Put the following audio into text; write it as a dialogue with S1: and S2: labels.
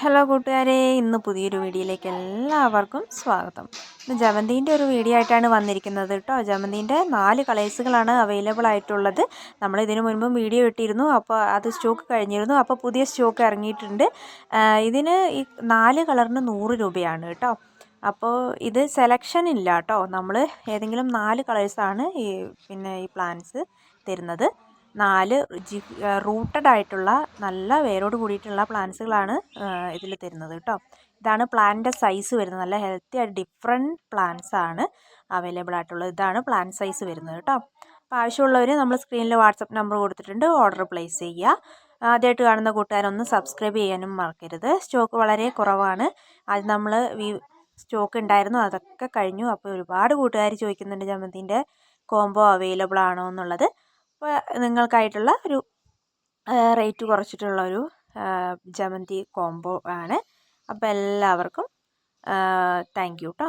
S1: Hello കൂട്ടുകാരെ, ഇന്ന് പുതിയൊരു വീഡിയോയിലേക്ക് എല്ലാവർക്കും സ്വാഗതം. ഇന്ന് ജമന്തിൻ്റെ ഒരു വീഡിയോ ആയിട്ടാണ് വന്നിരിക്കുന്നത് കേട്ടോ. ജമന്തിൻ്റെ 4 കളേഴ്സുകളാണ് അവൈലബിൾ ആയിട്ടുള്ളത്. നമ്മൾ ഇതിനു മുൻപും വീഡിയോ ഇട്ടിരുന്നു, അപ്പോൾ അത് സ്റ്റോക്ക് കഴിഞ്ഞിരുന്നു. അപ്പോൾ പുതിയ സ്റ്റോക്ക് ഇറങ്ങിയിട്ടുണ്ട്. ഇതിന് ഈ 4 കളറിന് 100 രൂപയാണ് കേട്ടോ. അപ്പോൾ ഇത് സെലക്ഷൻ ഇല്ല കേട്ടോ. നമ്മൾ ഏതെങ്കിലും 4 കളേഴ്സാണ് ഈ പ്ലാന്റ്സ് തരുന്നത്. 4 റൂട്ടഡ് ആയിട്ടുള്ള നല്ല വേരോട് കൂടിയിട്ടുള്ള പ്ലാന്റ്സുകളാണ് ഇതിൽ തരുന്നത് കേട്ടോ. ഇതാണ് പ്ലാന്റിൻ്റെ സൈസ് വരുന്നത്. നല്ല ഹെൽത്തി ആയിട്ട് ഡിഫറെൻറ്റ് പ്ലാന്റ്സ് ആണ് അവൈലബിൾ ആയിട്ടുള്ളത്. ഇതാണ് പ്ലാന്റ് സൈസ് വരുന്നത് കേട്ടോ. അപ്പോൾ ആവശ്യമുള്ളവർ നമ്മൾ സ്ക്രീനിൽ വാട്സപ്പ് നമ്പർ കൊടുത്തിട്ടുണ്ട്, ഓർഡർ പ്ലേസ് ചെയ്യുക. ആദ്യമായിട്ട് കാണുന്ന കൂട്ടുകാരൊന്ന് സബ്സ്ക്രൈബ് ചെയ്യാനും മറക്കരുത്. സ്റ്റോക്ക് വളരെ കുറവാണ്. അത് നമ്മൾ സ്റ്റോക്ക് ഉണ്ടായിരുന്നു, അതൊക്കെ കഴിഞ്ഞു. അപ്പോൾ ഒരുപാട് കൂട്ടുകാർ ചോദിക്കുന്നുണ്ട് ജമന്തിൻ്റെ കോംബോ അവൈലബിൾ ആണോ എന്നുള്ളത്. അപ്പോൾ നിങ്ങൾക്കായിട്ടുള്ള ഒരു റേറ്റ് കുറച്ചിട്ടുള്ളൊരു ജമന്തി കോംബോ ആണ്. അപ്പോൾ എല്ലാവർക്കും താങ്ക് യു കേട്ടോ.